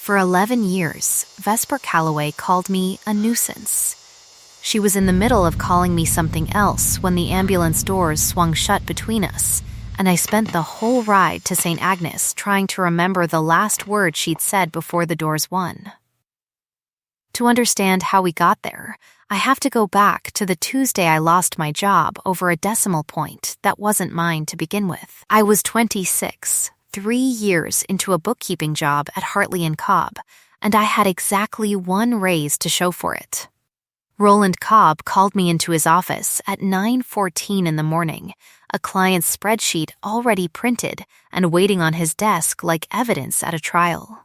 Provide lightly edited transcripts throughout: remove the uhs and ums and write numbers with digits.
For 11 years, Vesper Calloway called me a nuisance. She was in the middle of calling me something else when the ambulance doors swung shut between us, and I spent the whole ride to St. Agnes trying to remember the last word she'd said before the doors won. To understand how we got there, I have to go back to the Tuesday I lost my job over a decimal point that wasn't mine to begin with. I was 26, 3 years into a bookkeeping job at Hartley & Cobb, and I had exactly one raise to show for it. Roland Cobb called me into his office at 9:14 in the morning, a client's spreadsheet already printed and waiting on his desk like evidence at a trial.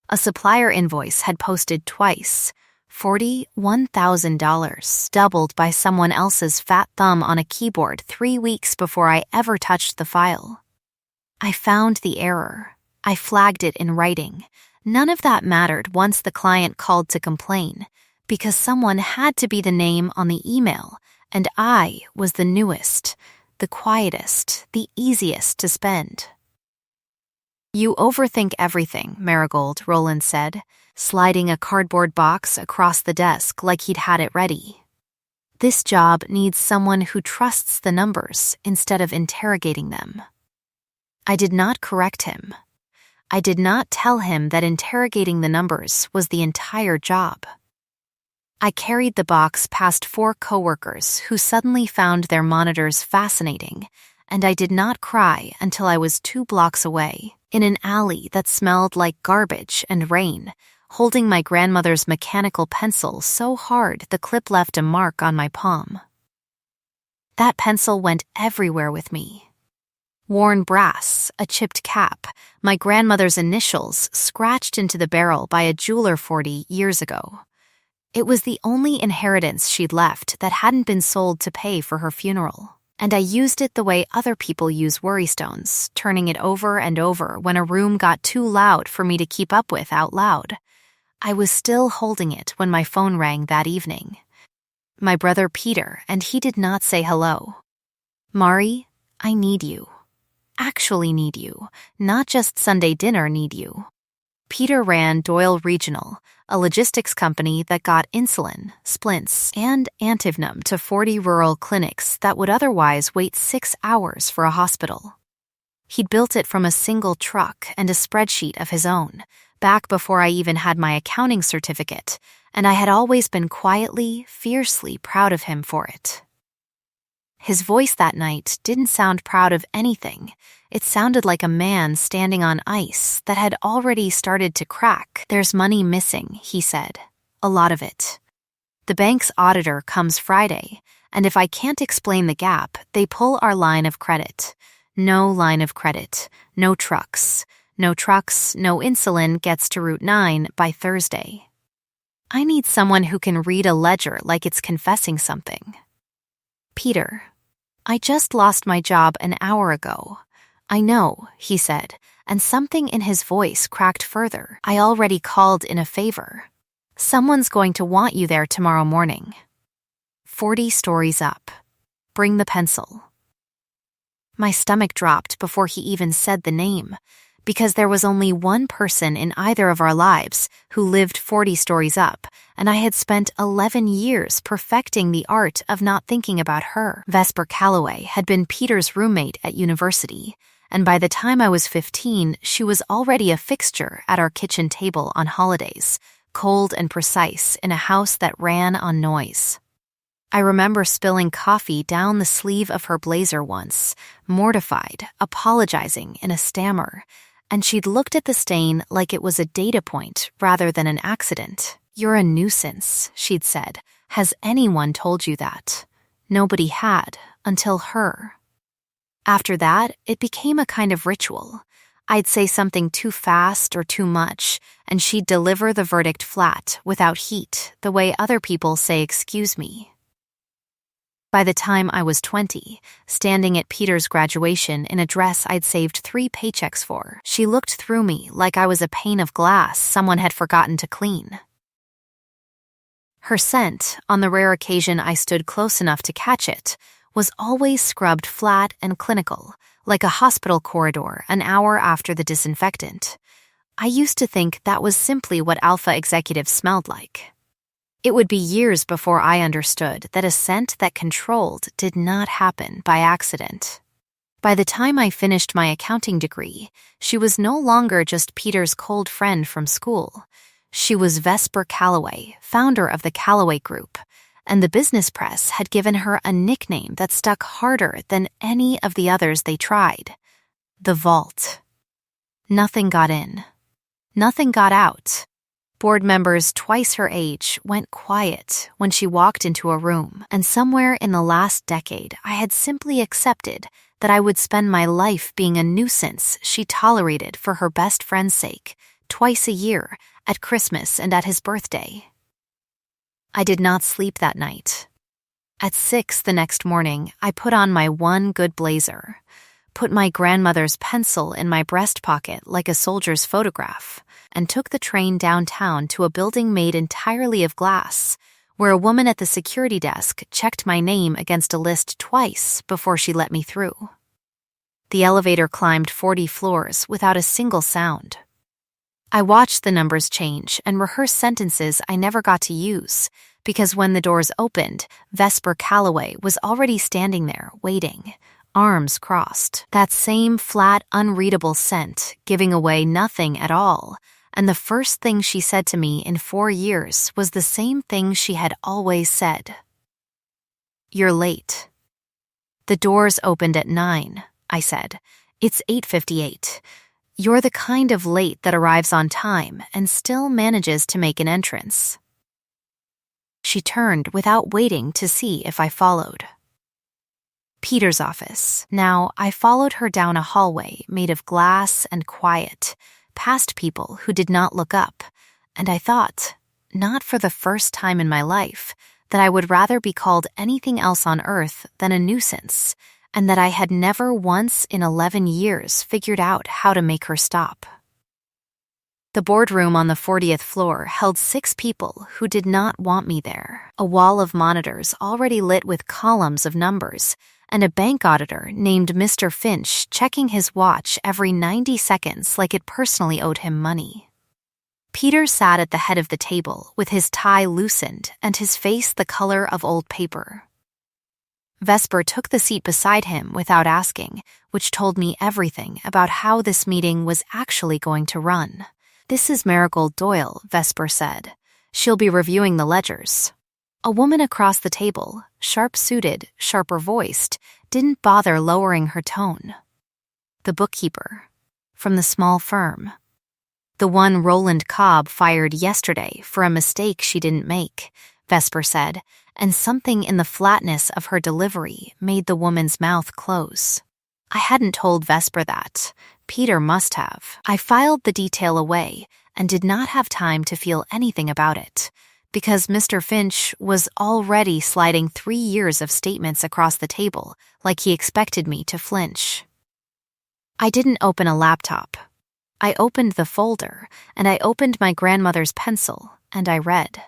A supplier invoice had posted twice, $41,000, doubled by someone else's fat thumb on a keyboard 3 weeks before I ever touched the file. I found the error. I flagged it in writing. None of that mattered once the client called to complain, because someone had to be the name on the email, and I was the newest, the quietest, the easiest to spend. "You overthink everything, Marigold," Roland said, sliding a cardboard box across the desk like he'd had it ready. "This job needs someone who trusts the numbers instead of interrogating them." I did not correct him. I did not tell him that interrogating the numbers was the entire job. I carried the box past 4 coworkers who suddenly found their monitors fascinating, and I did not cry until I was 2 blocks away, in an alley that smelled like garbage and rain, holding my grandmother's mechanical pencil so hard the clip left a mark on my palm. That pencil went everywhere with me. Worn brass, a chipped cap, my grandmother's initials scratched into the barrel by a jeweler 40 years ago. It was the only inheritance she'd left that hadn't been sold to pay for her funeral, and I used it the way other people use worrystones, turning it over and over when a room got too loud for me to keep up with out loud. I was still holding it when my phone rang that evening. My brother Peter, and he did not say hello. "Mari, I need you. Actually need you, not just Sunday dinner need you." Peter ran Doyle Regional, a logistics company that got insulin, splints, and antivenom to 40 rural clinics that would otherwise wait 6 hours for a hospital. He'd built it from a single truck and a spreadsheet of his own, back before I even had my accounting certificate, and I had always been quietly, fiercely proud of him for it. His voice that night didn't sound proud of anything. It sounded like a man standing on ice that had already started to crack. "There's money missing," he said. "A lot of it. The bank's auditor comes Friday, and if I can't explain the gap, they pull our line of credit. No line of credit. No trucks. No trucks, no insulin gets to Route 9 by Thursday. I need someone who can read a ledger like it's confessing something." "Peter, I just lost my job an hour ago." "I know," he said, and something in his voice cracked further. "I already called in a favor. Someone's going to want you there tomorrow morning. 40 stories up. Bring the pencil." My stomach dropped before he even said the name, because there was only one person in either of our lives who lived 40 stories up, and I had spent 11 years perfecting the art of not thinking about her. Vesper Calloway had been Peter's roommate at university, and by the time I was 15, she was already a fixture at our kitchen table on holidays, cold and precise in a house that ran on noise. I remember spilling coffee down the sleeve of her blazer once, mortified, apologizing in a stammer, and she'd looked at the stain like it was a data point rather than an accident. "You're a nuisance," she'd said. "Has anyone told you that?" Nobody had, until her. After that, it became a kind of ritual. I'd say something too fast or too much, and she'd deliver the verdict flat, without heat, the way other people say "excuse me." By the time I was 20, standing at Peter's graduation in a dress I'd saved 3 paychecks for, she looked through me like I was a pane of glass someone had forgotten to clean. Her scent, on the rare occasion I stood close enough to catch it, was always scrubbed flat and clinical, like a hospital corridor an hour after the disinfectant. I used to think that was simply what alpha executives smelled like. It would be years before I understood that a scent that controlled did not happen by accident. By the time I finished my accounting degree, she was no longer just Peter's cold friend from school. She was Vesper Calloway, founder of the Calloway Group, and the business press had given her a nickname that stuck harder than any of the others they tried: the Vault. Nothing got in. Nothing got out. Board members twice her age went quiet when she walked into a room, and somewhere in the last decade I had simply accepted that I would spend my life being a nuisance she tolerated for her best friend's sake, twice a year, at Christmas and at his birthday. I did not sleep that night. At 6 the next morning, I put on my one good blazer, put my grandmother's pencil in my breast pocket like a soldier's photograph, and took the train downtown to a building made entirely of glass, where a woman at the security desk checked my name against a list twice before she let me through. The elevator climbed 40 floors without a single sound. I watched the numbers change and rehearsed sentences I never got to use, because when the doors opened, Vesper Calloway was already standing there, waiting, arms crossed. That same flat, unreadable scent, giving away nothing at all, and the first thing she said to me in 4 years was the same thing she had always said. "You're late." "The doors opened at 9, I said. "It's 8:58. You're the kind of late that arrives on time and still manages to make an entrance." She turned without waiting to see if I followed. Peter's office. Now, I followed her down a hallway made of glass and quiet, past people who did not look up, and I thought, not for the first time in my life, that I would rather be called anything else on earth than a nuisance, and that I had never once in 11 years figured out how to make her stop. The boardroom on the 40th floor held 6 people who did not want me there, a wall of monitors already lit with columns of numbers, and a bank auditor named Mr. Finch checking his watch every 90 seconds like it personally owed him money. Peter sat at the head of the table with his tie loosened and his face the color of old paper. Vesper took the seat beside him without asking, which told me everything about how this meeting was actually going to run. "This is Marigold Doyle," Vesper said. "She'll be reviewing the ledgers." A woman across the table, sharp-suited, sharper-voiced, didn't bother lowering her tone. "The bookkeeper. From the small firm. The one Roland Cobb fired yesterday for a mistake she didn't make," Vesper said, and something in the flatness of her delivery made the woman's mouth close. I hadn't told Vesper that. Peter must have. I filed the detail away and did not have time to feel anything about it, because Mr. Finch was already sliding 3 years of statements across the table like he expected me to flinch. I didn't open a laptop. I opened the folder, and I opened my grandmother's pencil, and I read.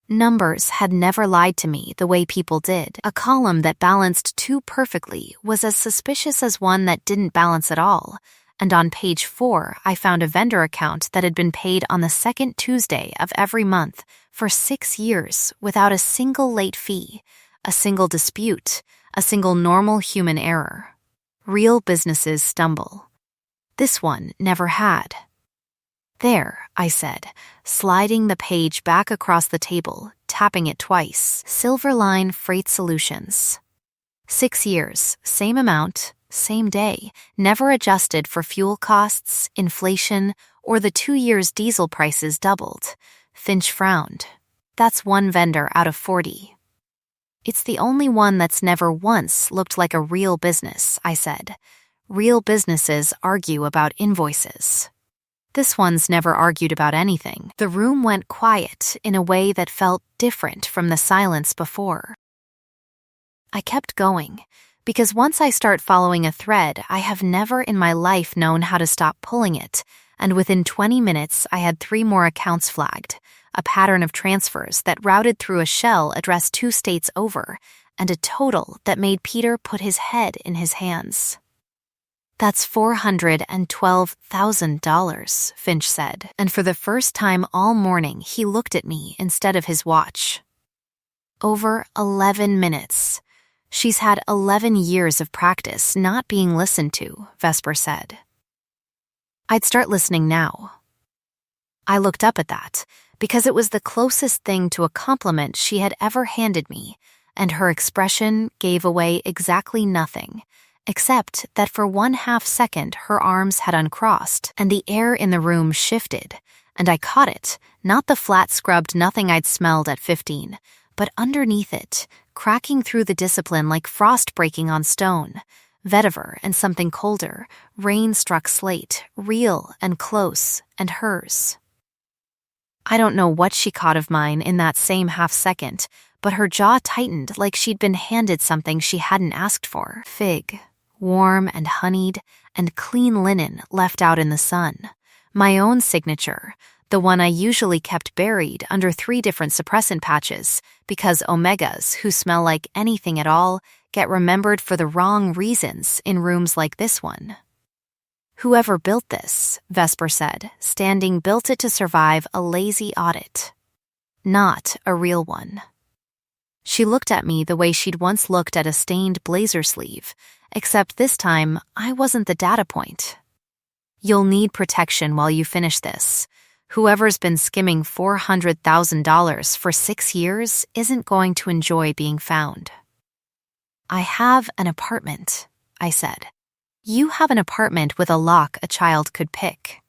Numbers had never lied to me the way people did. A column that balanced too perfectly was as suspicious as one that didn't balance at all, and on page 4 I found a vendor account that had been paid on the second Tuesday of every month for 6 years without a single late fee, a single dispute, a single normal human error. Real businesses stumble. This one never had. "There," I said, sliding the page back across the table, tapping it twice. Silverline Freight Solutions. 6 years, same amount, same day, never adjusted for fuel costs, inflation, or the 2 years diesel prices doubled. Finch frowned. "That's one vendor out of 40. "It's the only one that's never once looked like a real business," I said. "Real businesses argue about invoices. This one's never argued about anything." The room went quiet in a way that felt different from the silence before. I kept going, because once I start following a thread, I have never in my life known how to stop pulling it, and within 20 minutes I had 3 more accounts flagged, a pattern of transfers that routed through a shell addressed 2 states over, and a total that made Peter put his head in his hands. That's $412,000, Finch said, and for the first time all morning he looked at me instead of his watch. Over 11 minutes. She's had 11 years of practice not being listened to, Vesper said. I'd start listening now. I looked up at that, because it was the closest thing to a compliment she had ever handed me, and her expression gave away exactly nothing, except that for 1/2 second her arms had uncrossed and the air in the room shifted, and I caught it, not the flat-scrubbed nothing I'd smelled at 15, but underneath it, cracking through the discipline like frost breaking on stone, vetiver and something colder, rain-struck slate, real and close, and hers. I don't know what she caught of mine in that same 1/2 second, but her jaw tightened like she'd been handed something she hadn't asked for. Fig, warm and honeyed, and clean linen left out in the sun. My own signature, the one I usually kept buried under 3 different suppressant patches, because omegas who smell like anything at all get remembered for the wrong reasons in rooms like this one. Whoever built this, Vesper said, standing, built it to survive a lazy audit. Not a real one. She looked at me the way she'd once looked at a stained blazer sleeve, except this time I wasn't the data point. You'll need protection while you finish this. Whoever's been skimming $400,000 for 6 years isn't going to enjoy being found. I have an apartment, I said. You have an apartment with a lock a child could pick,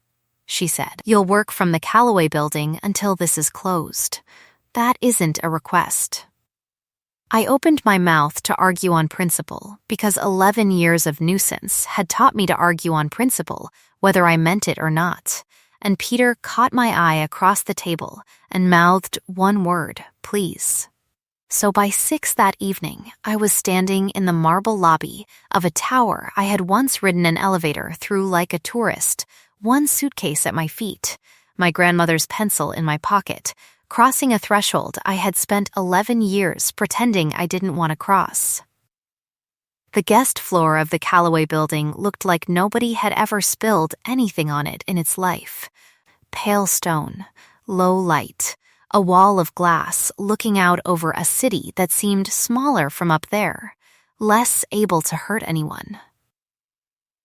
she said. You'll work from the Callaway building until this is closed. That isn't a request. I opened my mouth to argue on principle because 11 years of Nuisance had taught me to argue on principle, whether I meant it or not, and Peter caught my eye across the table and mouthed one word, please. So by 6 that evening, I was standing in the marble lobby of a tower I had once ridden an elevator through like a tourist, one suitcase at my feet, my grandmother's pencil in my pocket, crossing a threshold I had spent 11 years pretending I didn't want to cross. The guest floor of the Callaway building looked like nobody had ever spilled anything on it in its life. Pale stone, low light, a wall of glass looking out over a city that seemed smaller from up there, less able to hurt anyone.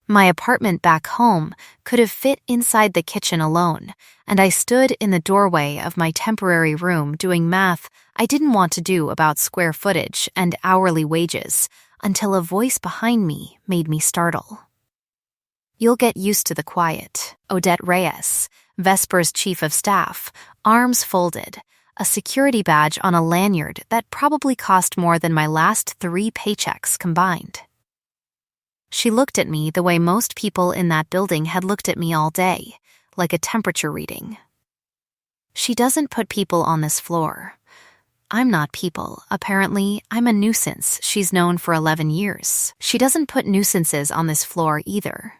My apartment back home could have fit inside the kitchen alone, and I stood in the doorway of my temporary room doing math I didn't want to do about square footage and hourly wages until a voice behind me made me startle. You'll get used to the quiet, Odette Reyes, Vesper's chief of staff, arms folded, a security badge on a lanyard that probably cost more than my last 3 paychecks combined. She looked at me the way most people in that building had looked at me all day, like a temperature reading. She doesn't put people on this floor. I'm not people. Apparently, I'm a nuisance she's known for 11 years. She doesn't put nuisances on this floor either.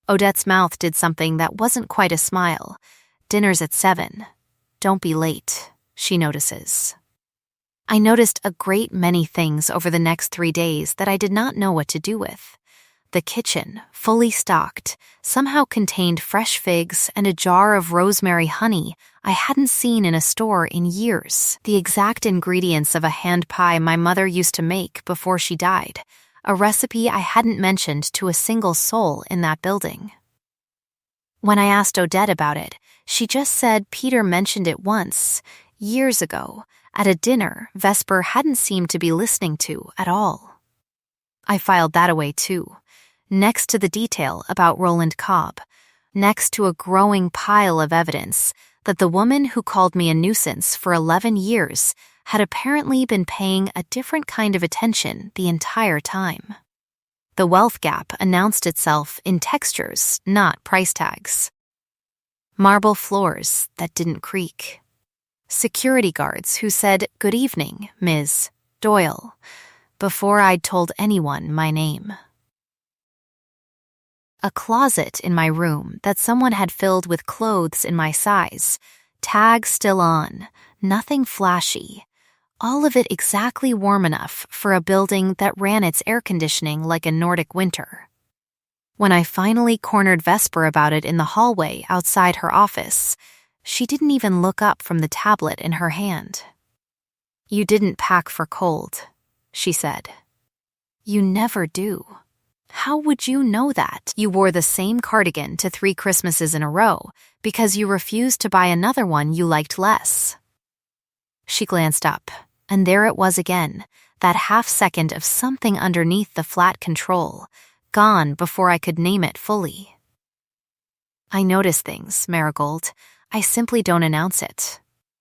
Odette's mouth did something that wasn't quite a smile. Dinner's at 7. Don't be late, she notices. I noticed a great many things over the next 3 days that I did not know what to do with. The kitchen, fully stocked, somehow contained fresh figs and a jar of rosemary honey I hadn't seen in a store in years, the exact ingredients of a hand pie my mother used to make before she died, a recipe I hadn't mentioned to a single soul in that building. When I asked Odette about it, she just said Peter mentioned it once, years ago, at a dinner Vesper hadn't seemed to be listening to at all. I filed that away too, next to the detail about Roland Cobb, next to a growing pile of evidence that the woman who called me a nuisance for 11 years had apparently been paying a different kind of attention the entire time. The wealth gap announced itself in textures, not price tags. Marble floors that didn't creak. Security guards who said, "Good evening, Ms. Doyle," before I'd told anyone my name. A closet in my room that someone had filled with clothes in my size, tags still on, nothing flashy, all of it exactly warm enough for a building that ran its air conditioning like a Nordic winter. When I finally cornered Vesper about it in the hallway outside her office, she didn't even look up from the tablet in her hand. "You didn't pack for cold," she said. "You never do. How would you know that? You wore the same cardigan to 3 Christmases in a row because you refused to buy another one you liked less." She glanced up, and there it was again, that half-second of something underneath the flat control, gone before I could name it fully. "I notice things, Marigold. I simply don't announce it.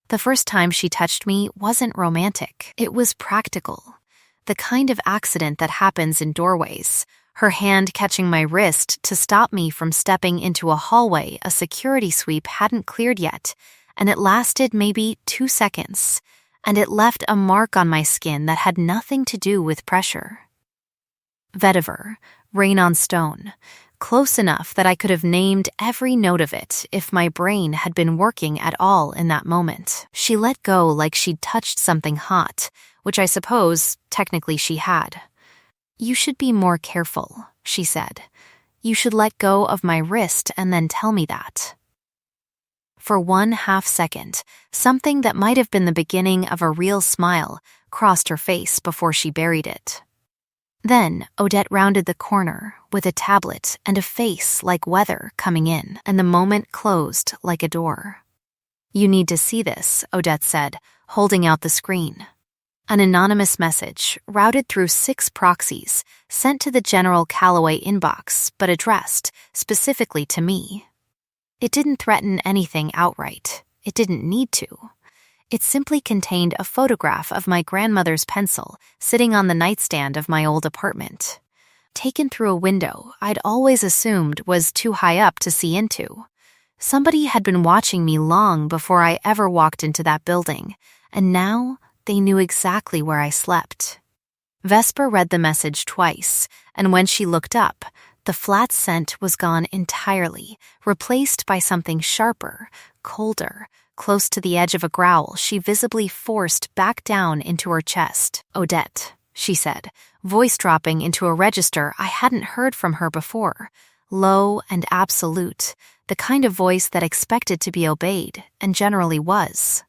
The first time she touched me wasn't romantic. It was practical. The kind of accident that happens in doorways, her hand catching my wrist to stop me from stepping into a hallway a security sweep hadn't cleared yet, and it lasted maybe 2 seconds, and it left a mark on my skin that had nothing to do with pressure. Vetiver, Rain on Stone, close enough that I could have named every note of it if my brain had been working at all in that moment. She let go like she'd touched something hot, which I suppose technically she had. "You should be more careful," she said. "You should let go of my wrist and then tell me that." For 1/2 second, something that might have been the beginning of a real smile crossed her face before she buried it. Then Odette rounded the corner with a tablet and a face like weather coming in, and the moment closed like a door. "You need to see this," Odette said, holding out the screen. An anonymous message, routed through 6 proxies, sent to the General Calloway inbox, but addressed specifically to me. It didn't threaten anything outright. It didn't need to. It simply contained a photograph of my grandmother's pencil sitting on the nightstand of my old apartment, taken through a window I'd always assumed was too high up to see into. Somebody had been watching me long before I ever walked into that building, and now they knew exactly where I slept. Vesper read the message twice, and when she looked up, the flat scent was gone entirely, replaced by something sharper, colder, close to the edge of a growl she visibly forced back down into her chest. "Odette," she said, voice dropping into a register I hadn't heard from her before, low and absolute, the kind of voice that expected to be obeyed, and generally was.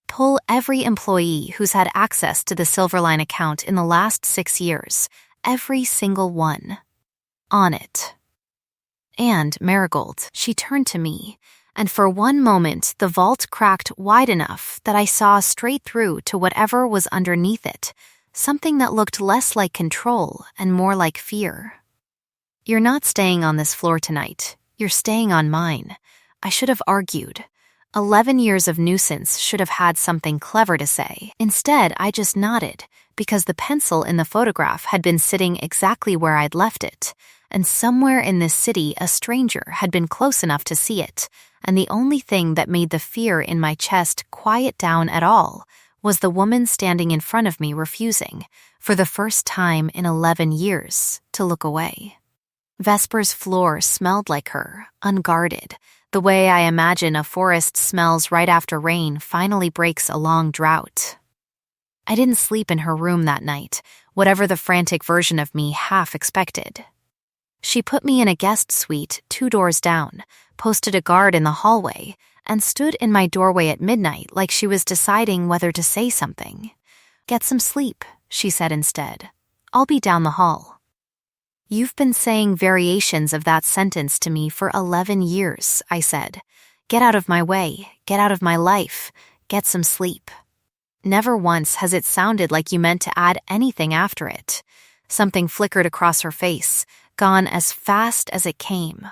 "Pull every employee who's had access to the Silverline account in the last 6 years, every single one. On it." And, Marigold, she turned to me, and for one moment the vault cracked wide enough that I saw straight through to whatever was underneath it, something that looked less like control and more like fear. "You're not staying on this floor tonight. You're staying on mine." I should have argued. 11 years of Nuisance should have had something clever to say. Instead, I just nodded, because the pencil in the photograph had been sitting exactly where I'd left it, and somewhere in this city a stranger had been close enough to see it, and the only thing that made the fear in my chest quiet down at all was the woman standing in front of me refusing, for the first time in 11 years, to look away. Vesper's floor smelled like her, unguarded, the way I imagine a forest smells right after rain finally breaks a long drought. I didn't sleep in her room that night, whatever the frantic version of me half expected. She put me in a guest suite 2 doors down, posted a guard in the hallway, and stood in my doorway at midnight like she was deciding whether to say something. "Get some sleep," she said instead. "I'll be down the hall." "You've been saying variations of that sentence to me for 11 years, I said. "Get out of my way, get out of my life, get some sleep." Never once has it sounded like you meant to add anything after it. Something flickered across her face, gone as fast as it came.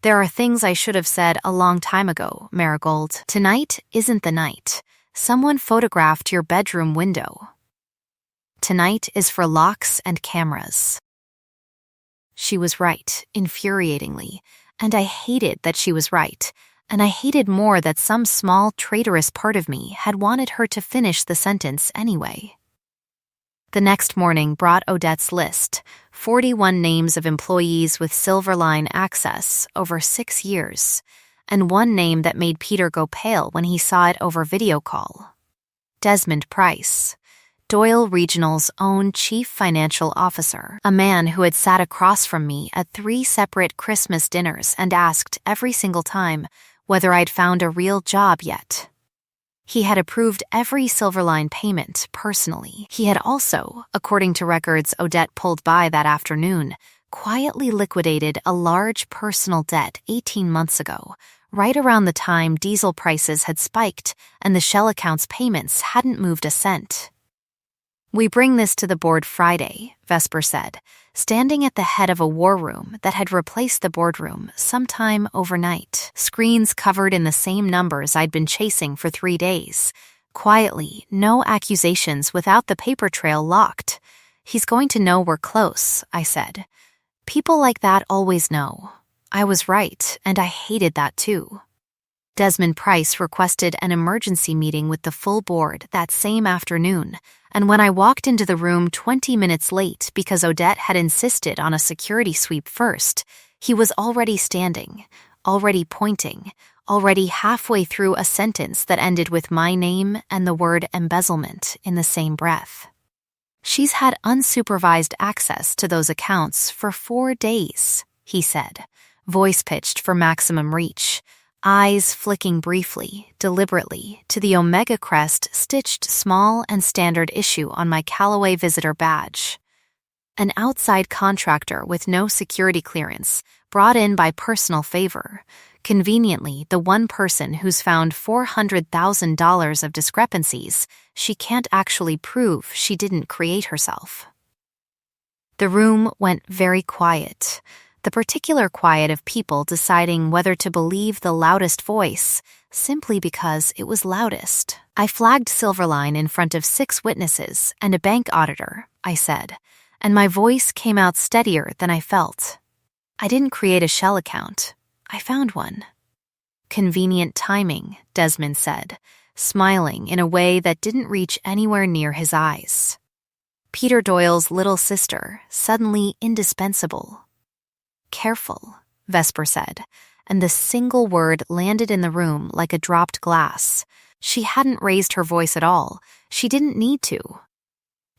"There are things I should have said a long time ago, Marigold. Tonight isn't the night. Someone photographed your bedroom window. Tonight is for locks and cameras." She was right, infuriatingly, and I hated that she was right, and I hated more that some small traitorous part of me had wanted her to finish the sentence anyway. The next morning brought Odette's list, 41 names of employees with Silverline access over 6 years, and one name that made Peter go pale when he saw it over video call. Desmond Price. Doyle Regional's own chief financial officer, a man who had sat across from me at 3 separate Christmas dinners and asked every single time whether I'd found a real job yet. He had approved every Silverline payment personally. He had also, according to records Odette pulled by that afternoon, quietly liquidated a large personal debt 18 months ago, right around the time diesel prices had spiked and the Shell account's payments hadn't moved a cent. "We bring this to the board Friday," Vesper said, standing at the head of a war room that had replaced the boardroom sometime overnight. Screens covered in the same numbers I'd been chasing for 3 days. Quietly, no accusations without the paper trail locked. "He's going to know we're close," I said. "People like that always know." I was right, and I hated that too. Desmond Price requested an emergency meeting with the full board that same afternoon, and when I walked into the room 20 minutes late because Odette had insisted on a security sweep first, he was already standing, already pointing, already halfway through a sentence that ended with my name and the word embezzlement in the same breath. "She's had unsupervised access to those accounts for 4 days, he said, voice pitched for maximum reach, eyes flicking briefly, deliberately, to the Omega crest stitched small and standard issue on my Callaway visitor badge. An outside contractor with no security clearance, brought in by personal favor, conveniently the one person who's found $400,000 of discrepancies she can't actually prove she didn't create herself." The room went very quiet, the particular quiet of people deciding whether to believe the loudest voice simply because it was loudest. "I flagged Silverline in front of 6 witnesses and a bank auditor," I said, and my voice came out steadier than I felt. "I didn't create a Shell account. I found one." "Convenient timing," Desmond said, smiling in a way that didn't reach anywhere near his eyes. Peter Doyle's little sister, suddenly indispensable. "Careful," Vesper said, and the single word landed in the room like a dropped glass. She hadn't raised her voice at all. She didn't need to.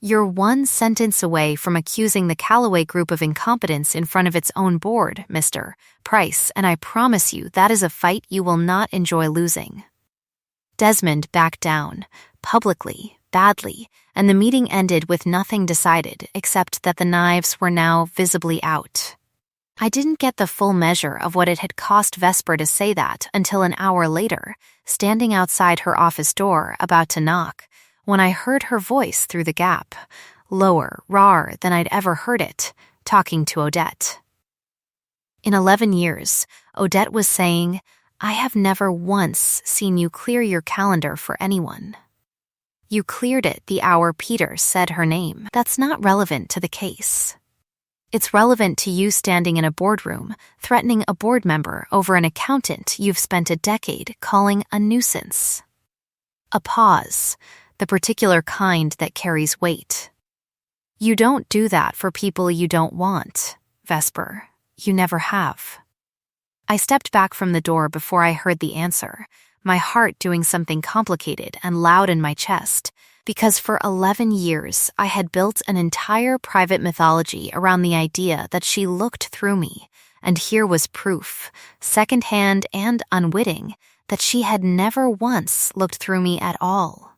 "You're 1 sentence away from accusing the Callaway Group of incompetence in front of its own board, Mr. Price, and I promise you that is a fight you will not enjoy losing." Desmond backed down, publicly, badly, and the meeting ended with nothing decided except that the knives were now visibly out. I didn't get the full measure of what it had cost Vesper to say that until an hour later, standing outside her office door about to knock, when I heard her voice through the gap, lower, rawer than I'd ever heard it, talking to Odette. In 11 years, Odette was saying, "I have never once seen you clear your calendar for anyone. You cleared it the hour Peter said her name. That's not relevant to the case. It's relevant to you standing in a boardroom, threatening a board member over an accountant you've spent a decade calling a nuisance." A pause, the particular kind that carries weight. "You don't do that for people you don't want, Vesper. You never have." I stepped back from the door before I heard the answer, my heart doing something complicated and loud in my chest, because for 11 years I had built an entire private mythology around the idea that she looked through me, and here was proof, secondhand and unwitting, that she had never once looked through me at all.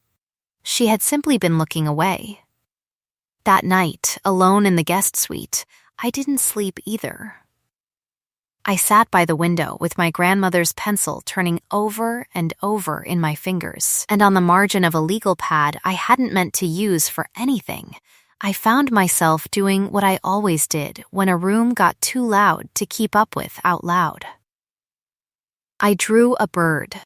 She had simply been looking away. That night, alone in the guest suite, I didn't sleep either. I sat by the window with my grandmother's pencil turning over and over in my fingers, and on the margin of a legal pad I hadn't meant to use for anything, I found myself doing what I always did when a room got too loud to keep up with out loud. I drew a bird.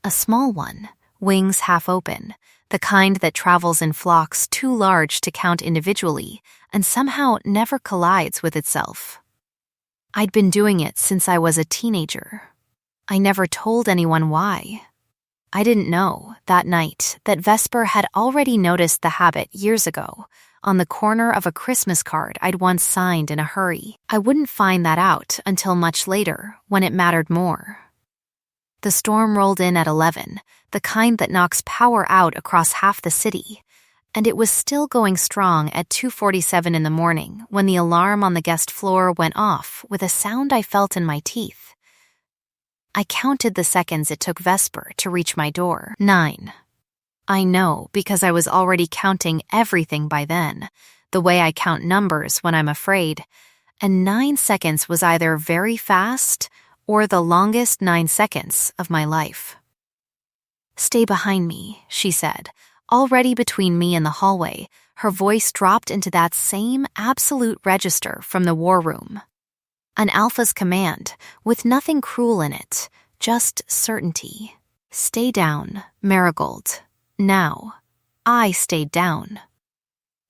A small one, wings half open, the kind that travels in flocks too large to count individually and somehow never collides with itself. I'd been doing it since I was a teenager. I never told anyone why. I didn't know, that night, that Vesper had already noticed the habit years ago, on the corner of a Christmas card I'd once signed in a hurry. I wouldn't find that out until much later, when it mattered more. The storm rolled in at 11, the kind that knocks power out across half the city, and it was still going strong at 2:47 in the morning when the alarm on the guest floor went off with a sound I felt in my teeth. I counted the seconds it took Vesper to reach my door. 9. I know because I was already counting everything by then, the way I count numbers when I'm afraid, and 9 seconds was either very fast or the longest 9 seconds of my life. "Stay behind me," she said. Already between me and the hallway, her voice dropped into that same absolute register from the war room. An alpha's command, with nothing cruel in it, just certainty. "Stay down, Marigold. Now." I stayed down.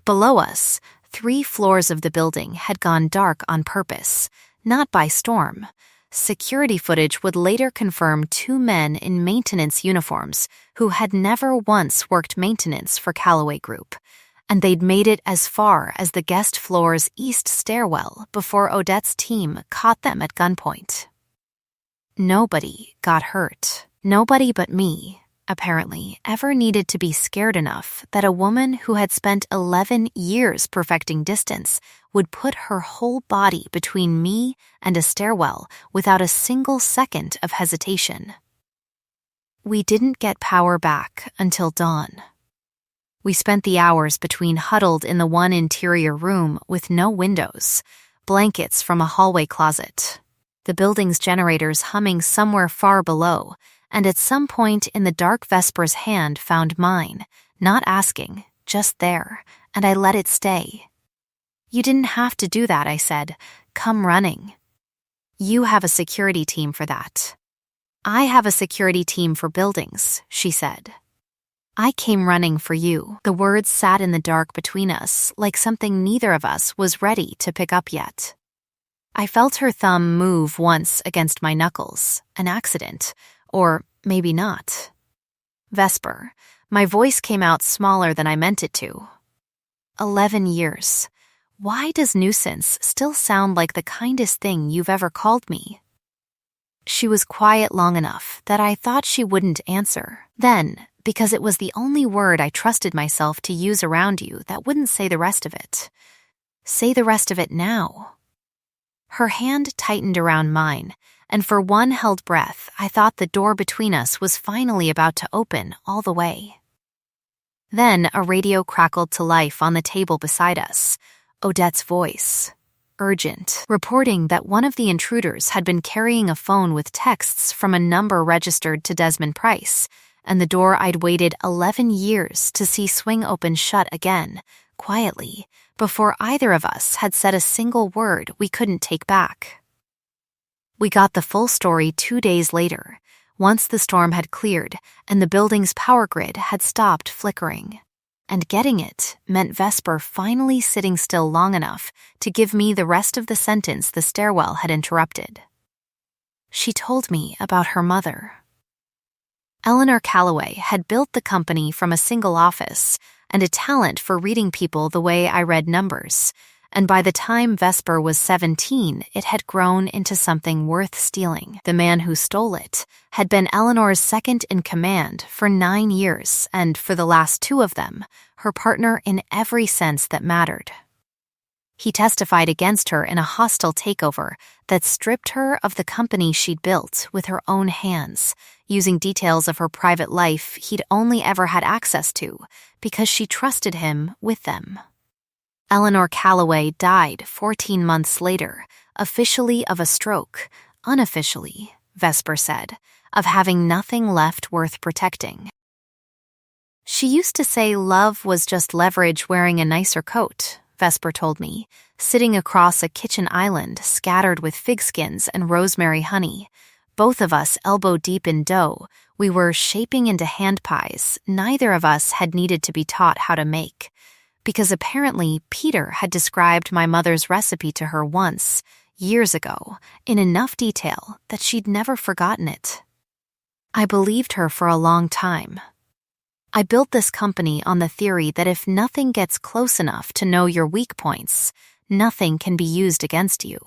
Below us, 3 floors of the building had gone dark on purpose, not by storm. Security footage would later confirm 2 men in maintenance uniforms who had never once worked maintenance for Callaway Group, and they'd made it as far as the guest floor's east stairwell before Odette's team caught them at gunpoint. Nobody got hurt. Nobody but me, apparently, ever needed to be scared enough that a woman who had spent 11 years perfecting distance would put her whole body between me and a stairwell without a single second of hesitation. We didn't get power back until dawn. We spent the hours between huddled in the one interior room with no windows, blankets from a hallway closet, the building's generators humming somewhere far below, and at some point in the dark Vesper's hand found mine, not asking, just there, and I let it stay. "You didn't have to do that," I said. "Come running." "You have a security team for that." "I have a security team for buildings," she said. "I came running for you." The words sat in the dark between us like something neither of us was ready to pick up yet. I felt her thumb move once against my knuckles, an accident. Or maybe not. "Vesper." My voice came out smaller than I meant it to. 11 years. Why does Nuisance still sound like the kindest thing you've ever called me? She was quiet long enough that I thought she wouldn't answer. Then, because it was the only word I trusted myself to use around you that wouldn't say the rest of it. "Say the rest of it now." Her hand tightened around mine, and for one held breath, I thought the door between us was finally about to open all the way. Then a radio crackled to life on the table beside us. Odette's voice, urgent, reporting that one of the intruders had been carrying a phone with texts from a number registered to Desmond Price, and the door I'd waited 11 years to see swing open shut again, quietly, before either of us had said a single word we couldn't take back. We got the full story 2 days later, once the storm had cleared and the building's power grid had stopped flickering. And getting it meant Vesper finally sitting still long enough to give me the rest of the sentence the stairwell had interrupted. She told me about her mother. Eleanor Callaway had built the company from a single office and a talent for reading people the way I read numbers, and by the time Vesper was 17, it had grown into something worth stealing. The man who stole it had been Eleanor's second in command for 9 years, and for the last 2 of them, her partner in every sense that mattered. He testified against her in a hostile takeover that stripped her of the company she'd built with her own hands, using details of her private life he'd only ever had access to because she trusted him with them. Eleanor Callaway died 14 months later, officially of a stroke, unofficially, Vesper said, of having nothing left worth protecting. She used to say love was just leverage wearing a nicer coat, Vesper told me, sitting across a kitchen island scattered with fig skins and rosemary honey. Both of us elbow-deep in dough, we were shaping into hand pies neither of us had needed to be taught how to make. Because apparently Peter had described my mother's recipe to her once, years ago, in enough detail that she'd never forgotten it. I believed her for a long time. I built this company on the theory that if nothing gets close enough to know your weak points, nothing can be used against you.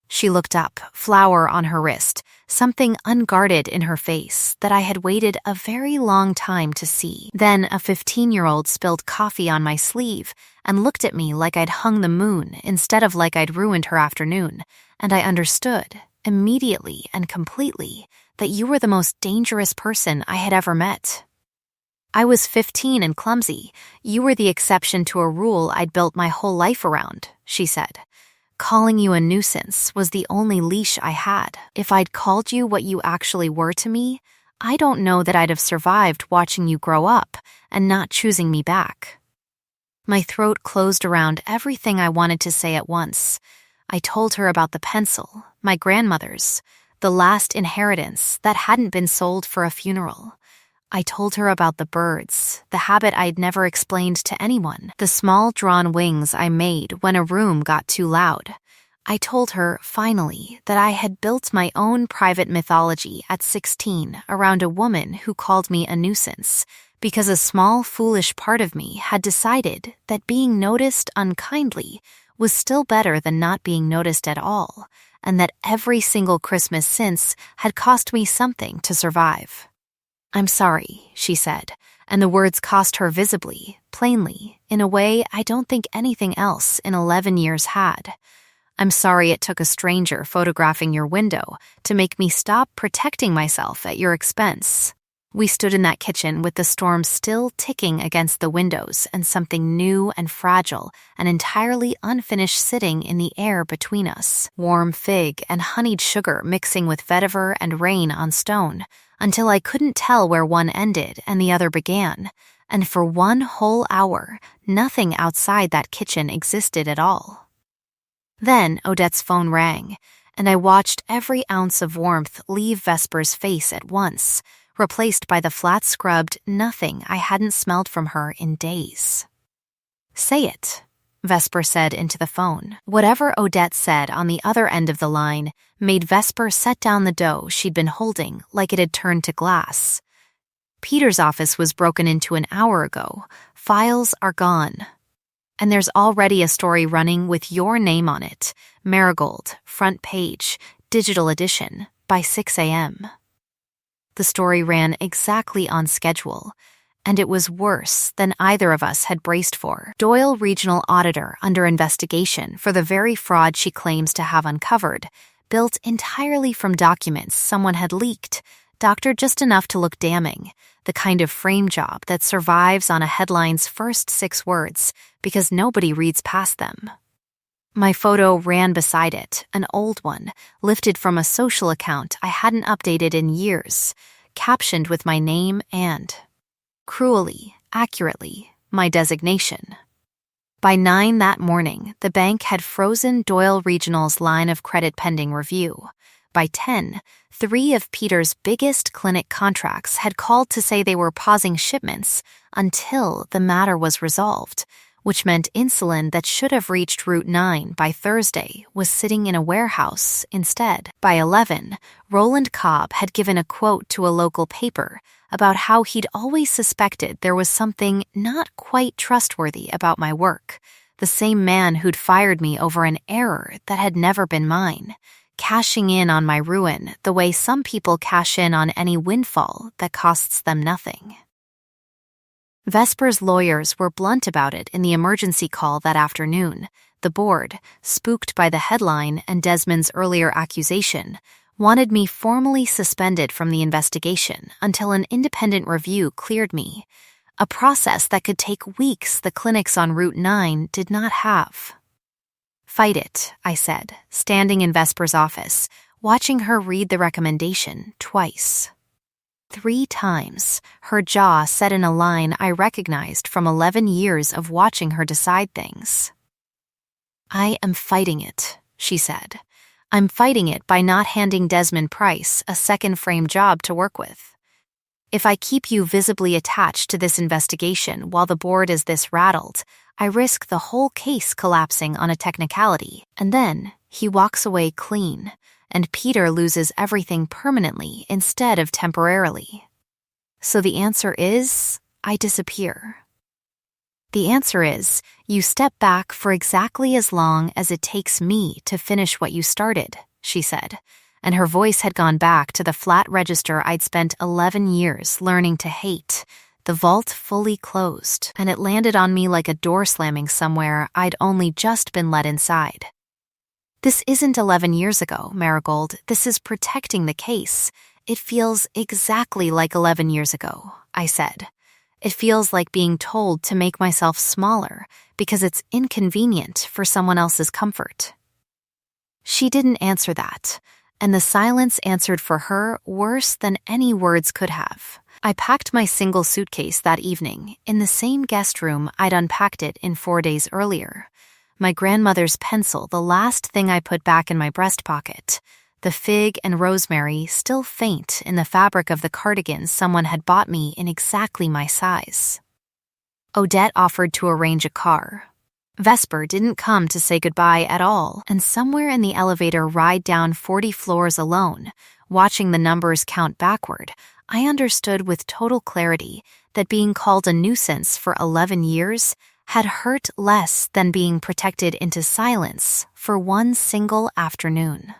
She looked up, flower on her wrist, something unguarded in her face that I had waited a very long time to see. Then a 15-year-old spilled coffee on my sleeve and looked at me like I'd hung the moon instead of like I'd ruined her afternoon, and I understood, immediately and completely, that you were the most dangerous person I had ever met. I was 15 and clumsy. You were the exception to a rule I'd built my whole life around, she said. Calling you a nuisance was the only leash I had. If I'd called you what you actually were to me, I don't know that I'd have survived watching you grow up and not choosing me back. My throat closed around everything I wanted to say at once. I told her about the pencil, my grandmother's, the last inheritance that hadn't been sold for a funeral. I told her about the birds, the habit I'd never explained to anyone, the small drawn wings I made when a room got too loud. I told her, finally, that I had built my own private mythology at 16 around a woman who called me a nuisance, because a small, foolish part of me had decided that being noticed unkindly was still better than not being noticed at all, and that every single Christmas since had cost me something to survive. I'm sorry, she said, and the words cost her visibly, plainly, in a way I don't think anything else in 11 years had. I'm sorry it took a stranger photographing your window to make me stop protecting myself at your expense. We stood in that kitchen with the storm still ticking against the windows and something new and fragile and entirely unfinished sitting in the air between us, warm fig and honeyed sugar mixing with vetiver and rain on stone, until I couldn't tell where one ended and the other began, and for 1 whole hour, nothing outside that kitchen existed at all. Then Odette's phone rang, and I watched every ounce of warmth leave Vesper's face at once, replaced by the flat-scrubbed nothing I hadn't smelled from her in days. Say it, Vesper said into the phone. Whatever Odette said on the other end of the line made Vesper set down the dough she'd been holding like it had turned to glass. Peter's office was broken into an hour ago. Files are gone. And there's already a story running with your name on it, Marigold, front page, digital edition, by 6 a.m. The story ran exactly on schedule, and it was worse than either of us had braced for. Doyle Regional Auditor under investigation for the very fraud she claims to have uncovered, built entirely from documents someone had leaked, doctored just enough to look damning, the kind of frame job that survives on a headline's first 6 words because nobody reads past them. My photo ran beside it, an old one, lifted from a social account I hadn't updated in years, captioned with my name and, cruelly, accurately, my designation. By 9 that morning, the bank had frozen Doyle Regional's line of credit pending review. By 10, 3 of Peter's biggest clinic contracts had called to say they were pausing shipments until the matter was resolved, which meant insulin that should have reached Route 9 by Thursday was sitting in a warehouse instead. By 11, Roland Cobb had given a quote to a local paper about how he'd always suspected there was something not quite trustworthy about my work, the same man who'd fired me over an error that had never been mine, cashing in on my ruin the way some people cash in on any windfall that costs them nothing. Vesper's lawyers were blunt about it in the emergency call that afternoon. The board, spooked by the headline and Desmond's earlier accusation, wanted me formally suspended from the investigation until an independent review cleared me, a process that could take weeks the clinics on Route 9 did not have. Fight it, I said, standing in Vesper's office, watching her read the recommendation twice. 3 times, her jaw set in a line I recognized from 11 years of watching her decide things. I am fighting it, she said. I'm fighting it by not handing Desmond Price a second frame job to work with. If I keep you visibly attached to this investigation while the board is this rattled, I risk the whole case collapsing on a technicality, and then he walks away clean, and Peter loses everything permanently instead of temporarily. So the answer is, I disappear. The answer is, you step back for exactly as long as it takes me to finish what you started, she said, and her voice had gone back to the flat register I'd spent 11 years learning to hate. The vault fully closed, and it landed on me like a door slamming somewhere I'd only just been let inside. This isn't 11 years ago, Marigold. This is protecting the case. It feels exactly like 11 years ago, I said. It feels like being told to make myself smaller because it's inconvenient for someone else's comfort. She didn't answer that, and the silence answered for her worse than any words could have. I packed my single suitcase that evening in the same guest room I'd unpacked it in 4 days earlier. My grandmother's pencil, the last thing I put back in my breast pocket. The fig and rosemary still faint in the fabric of the cardigan someone had bought me in exactly my size. Odette offered to arrange a car. Vesper didn't come to say goodbye at all, and somewhere in the elevator ride down 40 floors alone, watching the numbers count backward, I understood with total clarity that being called a nuisance for 11 years had hurt less than being protected into silence for one single afternoon.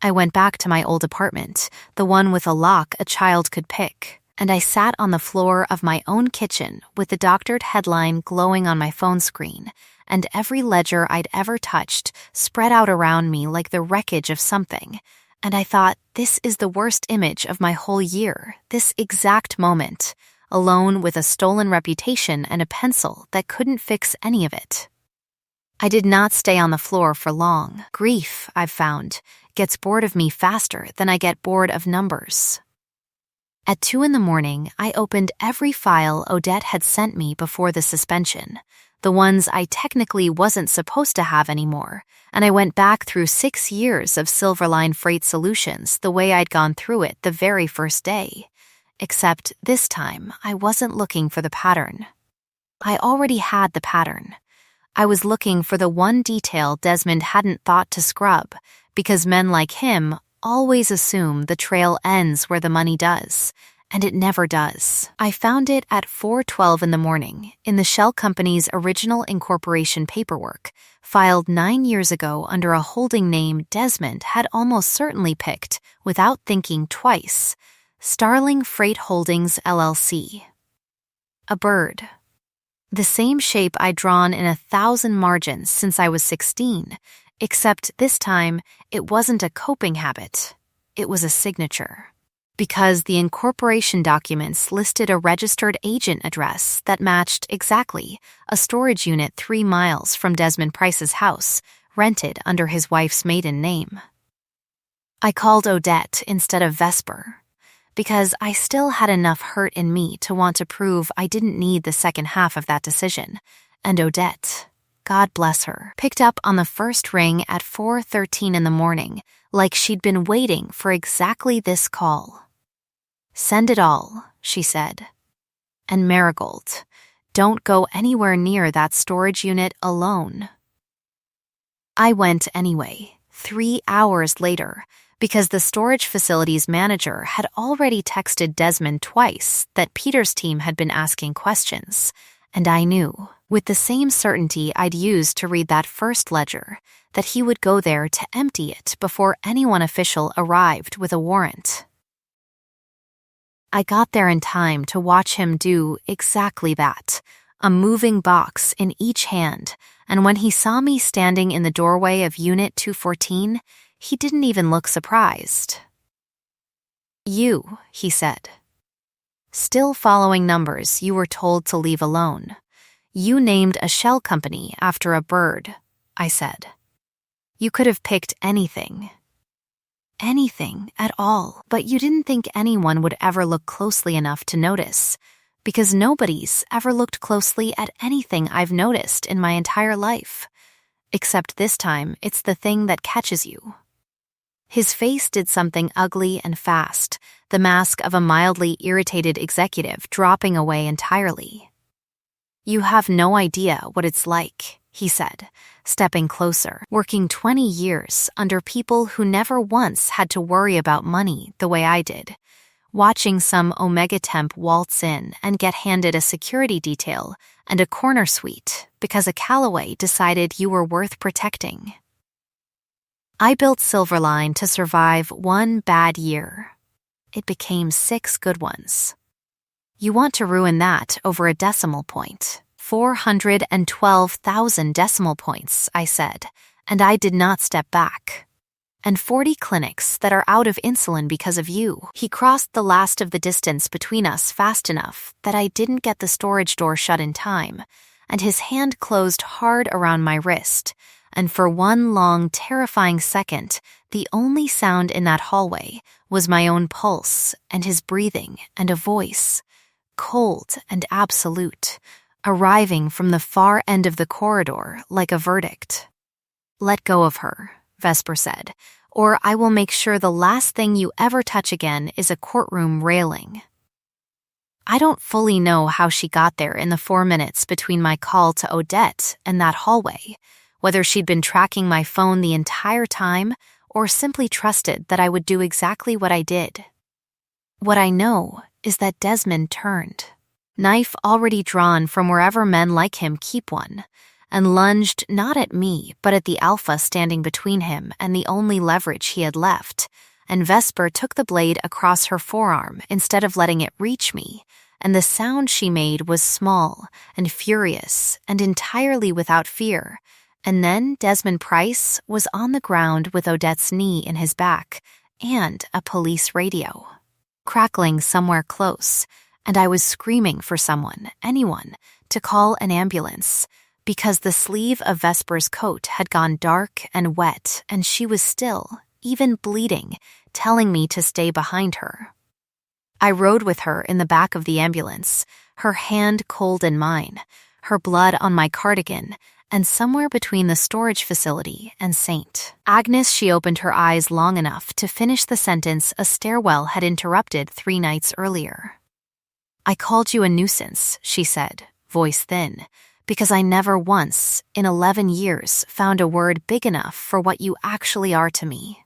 I went back to my old apartment, the one with a lock a child could pick, and I sat on the floor of my own kitchen with the doctored headline glowing on my phone screen, and every ledger I'd ever touched spread out around me like the wreckage of something. And I thought, this is the worst image of my whole year, this exact moment, alone with a stolen reputation and a pencil that couldn't fix any of it. I did not stay on the floor for long. Grief, I've found, gets bored of me faster than I get bored of numbers. At 2 a.m, I opened every file Odette had sent me before the suspension, the ones I technically wasn't supposed to have anymore, and I went back through 6 years of Silverline Freight Solutions the way I'd gone through it the very first day. Except this time, I wasn't looking for the pattern. I already had the pattern. I was looking for the one detail Desmond hadn't thought to scrub, because men like him always assume the trail ends where the money does, and it never does. I found it at 4:12 a.m. in the shell company's original incorporation paperwork, filed 9 years ago under a holding name Desmond had almost certainly picked without thinking twice: Starling Freight Holdings, LLC. A bird. The same shape I'd drawn in 1,000 margins since I was 16, except this time it wasn't a coping habit, it was a signature. Because the incorporation documents listed a registered agent address that matched exactly a storage unit 3 miles from Desmond Price's house, rented under his wife's maiden name. I called Odette instead of Vesper, because I still had enough hurt in me to want to prove I didn't need the second half of that decision, and Odette, God bless her, picked up on the first ring at 4:13 a.m, like she'd been waiting for exactly this call. "Send it all," she said. "And Marigold, don't go anywhere near that storage unit alone." I went anyway, 3 hours later, because the storage facility's manager had already texted Desmond twice that Peter's team had been asking questions, and I knew, with the same certainty I'd used to read that first ledger, that he would go there to empty it before anyone official arrived with a warrant. I got there in time to watch him do exactly that, a moving box in each hand, and when he saw me standing in the doorway of Unit 214, he didn't even look surprised. "You," he said. "Still following numbers you were told to leave alone. You named a shell company after a bird," I said. "You could have picked anything. Anything at all, but you didn't think anyone would ever look closely enough to notice, because nobody's ever looked closely at anything I've noticed in my entire life. Except this time, it's the thing that catches you." His face did something ugly and fast, the mask of a mildly irritated executive dropping away entirely. "You have no idea what it's like," he said, stepping closer, working 20 years under people who never once had to worry about money the way I did, watching some omega temp waltz in and get handed a security detail and a corner suite because a Callaway decided you were worth protecting. I built Silverline to survive one bad year. It became 6 good ones. You want to ruin that over a decimal point. 412,000 decimal points, I said, and I did not step back. And 40 clinics that are out of insulin because of you. He crossed the last of the distance between us fast enough that I didn't get the storage door shut in time, and his hand closed hard around my wrist, and for one long, terrifying second, the only sound in that hallway was my own pulse and his breathing and a voice, cold and absolute, arriving from the far end of the corridor like a verdict. "Let go of her," Vesper said, "or I will make sure the last thing you ever touch again is a courtroom railing." I don't fully know how she got there in the 4 minutes between my call to Odette and that hallway, whether she'd been tracking my phone the entire time or simply trusted that I would do exactly what I did. What I know is that Desmond turned, knife already drawn from wherever men like him keep one, and lunged not at me but at the alpha standing between him and the only leverage he had left, and Vesper took the blade across her forearm instead of letting it reach me, and the sound she made was small and furious and entirely without fear, and then Desmond Price was on the ground with Odette's knee in his back and a police radio, crackling somewhere close, and I was screaming for someone, anyone, to call an ambulance, because the sleeve of Vesper's coat had gone dark and wet, and she was still, even bleeding, telling me to stay behind her. I rode with her in the back of the ambulance, her hand cold in mine, her blood on my cardigan, and somewhere between the storage facility and St. Agnes, she opened her eyes long enough to finish the sentence a stairwell had interrupted 3 nights earlier. "I called you a nuisance," she said, voice thin, "because I never once, in 11 years, found a word big enough for what you actually are to me."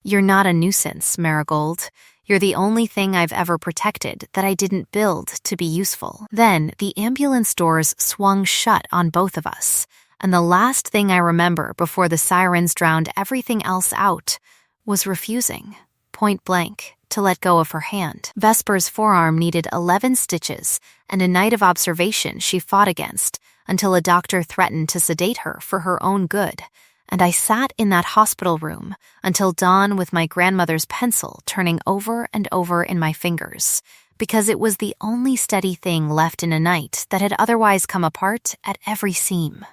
"You're not a nuisance, Marigold. You're the only thing I've ever protected that I didn't build to be useful." Then the ambulance doors swung shut on both of us, and the last thing I remember before the sirens drowned everything else out was refusing, point blank, to let go of her hand. Vesper's forearm needed 11 stitches and a night of observation she fought against until a doctor threatened to sedate her for her own good, and I sat in that hospital room until dawn with my grandmother's pencil turning over and over in my fingers, because it was the only steady thing left in a night that had otherwise come apart at every seam.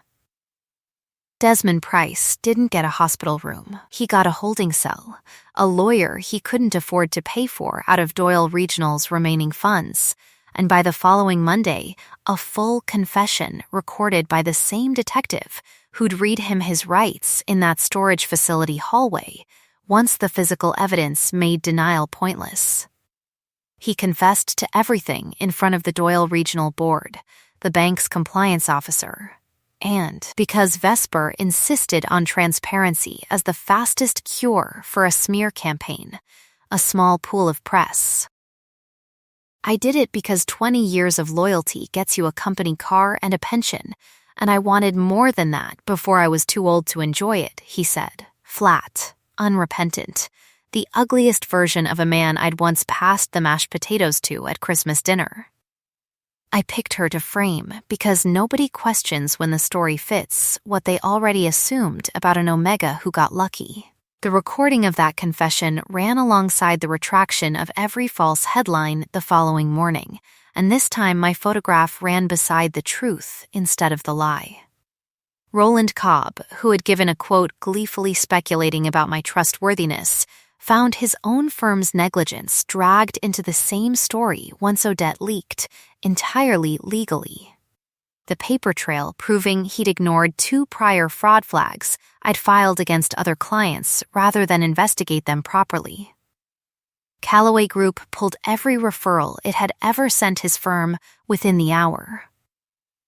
Desmond Price didn't get a hospital room. He got a holding cell, a lawyer he couldn't afford to pay for out of Doyle Regional's remaining funds, and by the following Monday, a full confession recorded by the same detective who'd read him his rights in that storage facility hallway once the physical evidence made denial pointless. He confessed to everything in front of the Doyle Regional Board, the bank's compliance officer, and because Vesper insisted on transparency as the fastest cure for a smear campaign, a small pool of press. I did it because 20 years of loyalty gets you a company car and a pension, and I wanted more than that before I was too old to enjoy it, he said, flat, unrepentant, the ugliest version of a man I'd once passed the mashed potatoes to at Christmas dinner. I picked her to frame because nobody questions when the story fits what they already assumed about an Omega who got lucky. The recording of that confession ran alongside the retraction of every false headline the following morning, and this time my photograph ran beside the truth instead of the lie. Roland Cobb, who had given a quote gleefully speculating about my trustworthiness, found his own firm's negligence dragged into the same story once Odette leaked, entirely legally. The paper trail proving he'd ignored 2 prior fraud flags I'd filed against other clients rather than investigate them properly. Callaway Group pulled every referral it had ever sent his firm within the hour.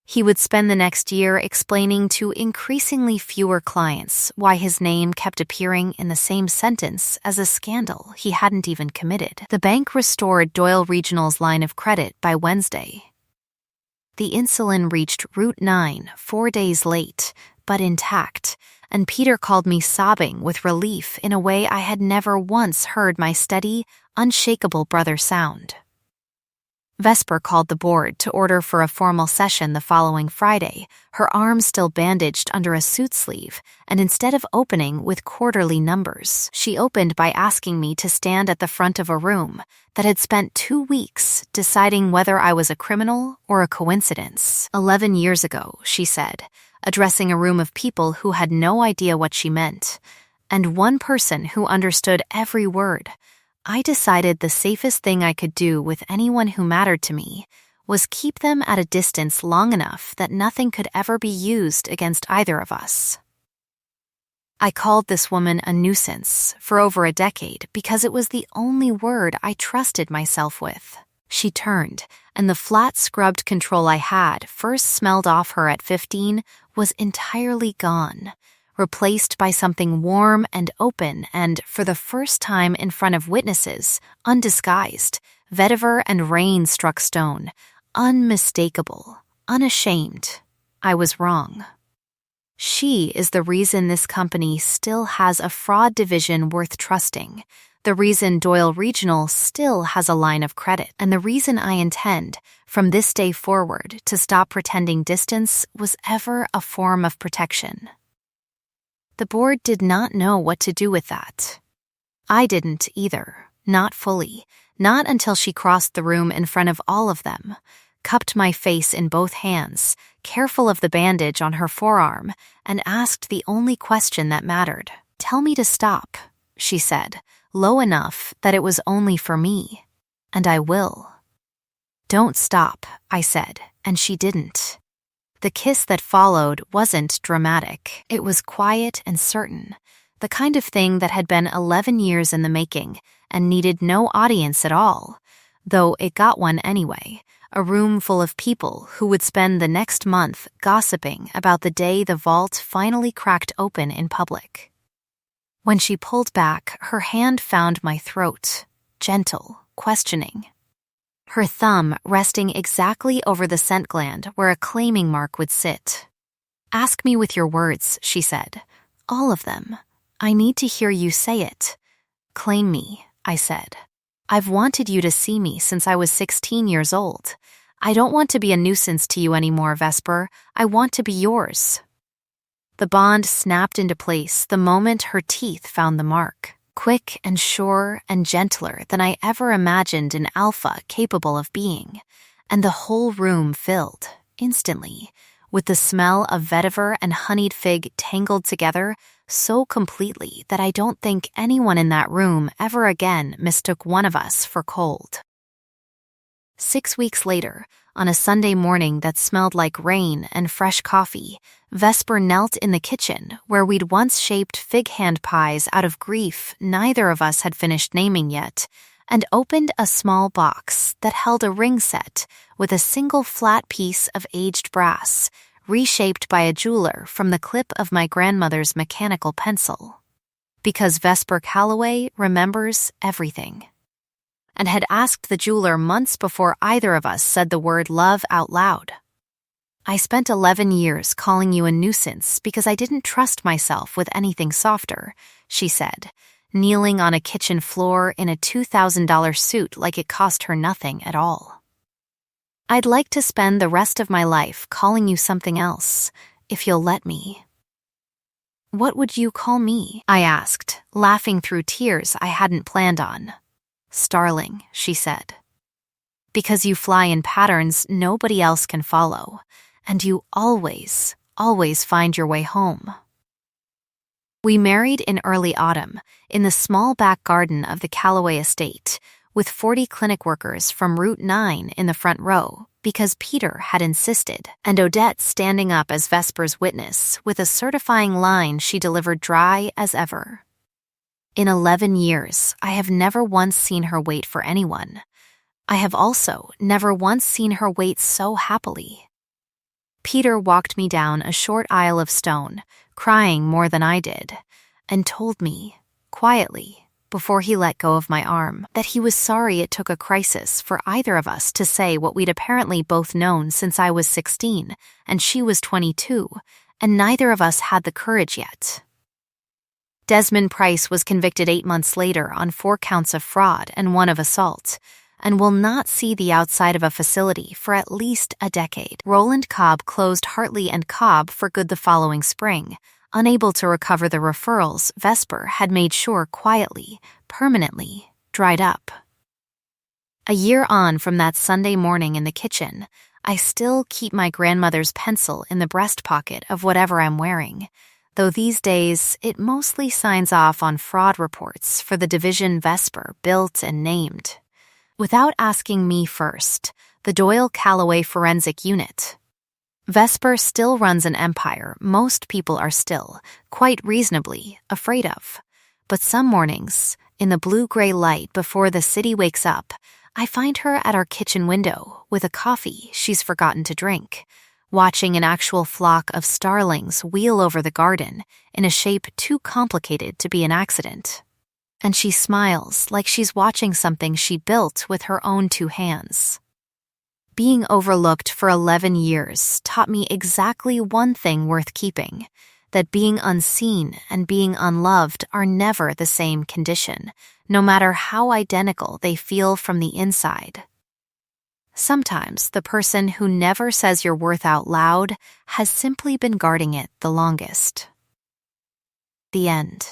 He would spend the next year explaining to increasingly fewer clients why his name kept appearing in the same sentence as a scandal he hadn't even committed. The bank restored Doyle Regional's line of credit by Wednesday. The insulin reached Route 9 4 days late, but intact, and Peter called me sobbing with relief in a way I had never once heard my steady, unshakable brother sound. Vesper called the board to order for a formal session the following Friday, her arm still bandaged under a suit sleeve, and instead of opening with quarterly numbers, she opened by asking me to stand at the front of a room that had spent 2 weeks deciding whether I was a criminal or a coincidence. 11 years ago, she said, addressing a room of people who had no idea what she meant, and one person who understood every word, I decided the safest thing I could do with anyone who mattered to me was keep them at a distance long enough that nothing could ever be used against either of us. I called this woman a nuisance for over a decade because it was the only word I trusted myself with. She turned, and the flat scrubbed control I had first smelled off her at 15 was entirely gone, replaced by something warm and open and, for the first time in front of witnesses, undisguised, vetiver and rain struck stone, unmistakable, unashamed. I was wrong. She is the reason this company still has a fraud division worth trusting, the reason Doyle Regional still has a line of credit, and the reason I intend, from this day forward, to stop pretending distance was ever a form of protection. The board did not know what to do with that. I didn't either, not fully, not until she crossed the room in front of all of them, cupped my face in both hands, careful of the bandage on her forearm, and asked the only question that mattered. "Tell me to stop," she said, low enough that it was only for me, "and I will." "Don't stop," I said, and she didn't. The kiss that followed wasn't dramatic. It was quiet and certain, the kind of thing that had been 11 years in the making and needed no audience at all, though it got one anyway, a room full of people who would spend the next month gossiping about the day the vault finally cracked open in public. When she pulled back, her hand found my throat, gentle, questioning. Her thumb resting exactly over the scent gland where a claiming mark would sit. "Ask me with your words," she said. "All of them. I need to hear you say it." "Claim me," I said. "I've wanted you to see me since I was 16 years old. I don't want to be a nuisance to you anymore, Vesper. I want to be yours." The bond snapped into place the moment her teeth found the mark. Quick and sure and gentler than I ever imagined an alpha capable of being, and the whole room filled, instantly, with the smell of vetiver and honeyed fig tangled together so completely that I don't think anyone in that room ever again mistook one of us for cold. 6 weeks later, on a Sunday morning that smelled like rain and fresh coffee, Vesper knelt in the kitchen where we'd once shaped fig hand pies out of grief neither of us had finished naming yet, and opened a small box that held a ring set with a single flat piece of aged brass, reshaped by a jeweler from the clip of my grandmother's mechanical pencil. Because Vesper Calloway remembers everything, and had asked the jeweler months before either of us said the word love out loud. "I spent 11 years calling you a nuisance because I didn't trust myself with anything softer," she said, kneeling on a kitchen floor in a $2,000 suit like it cost her nothing at all. "I'd like to spend the rest of my life calling you something else, if you'll let me." "What would you call me?" I asked, laughing through tears I hadn't planned on. "Starling," she said. "Because you fly in patterns nobody else can follow, and you always, always find your way home." We married in early autumn in the small back garden of the Calloway estate, with 40 clinic workers from Route 9 in the front row because Peter had insisted, and Odette standing up as Vesper's witness with a certifying line she delivered dry as ever. In 11 years, I have never once seen her wait for anyone. I have also never once seen her wait so happily. Peter walked me down a short aisle of stone, crying more than I did, and told me, quietly, before he let go of my arm, that he was sorry it took a crisis for either of us to say what we'd apparently both known since I was 16 and she was 22, and neither of us had the courage yet. Desmond Price was convicted 8 months later on 4 counts of fraud and 1 of assault, and will not see the outside of a facility for at least a decade. Roland Cobb closed Hartley and Cobb for good the following spring, unable to recover the referrals Vesper had made sure quietly, permanently, dried up. A year on from that Sunday morning in the kitchen, I still keep my grandmother's pencil in the breast pocket of whatever I'm wearing, though these days it mostly signs off on fraud reports for the division Vesper built and named. Without asking me first, the Doyle Calloway Forensic Unit. Vesper still runs an empire most people are still, quite reasonably, afraid of. But some mornings, in the blue-gray light before the city wakes up, I find her at our kitchen window with a coffee she's forgotten to drink, watching an actual flock of starlings wheel over the garden in a shape too complicated to be an accident. And she smiles like she's watching something she built with her own 2 hands. Being overlooked for 11 years taught me exactly one thing worth keeping, that being unseen and being unloved are never the same condition, no matter how identical they feel from the inside. Sometimes the person who never says your worth out loud has simply been guarding it the longest. The end.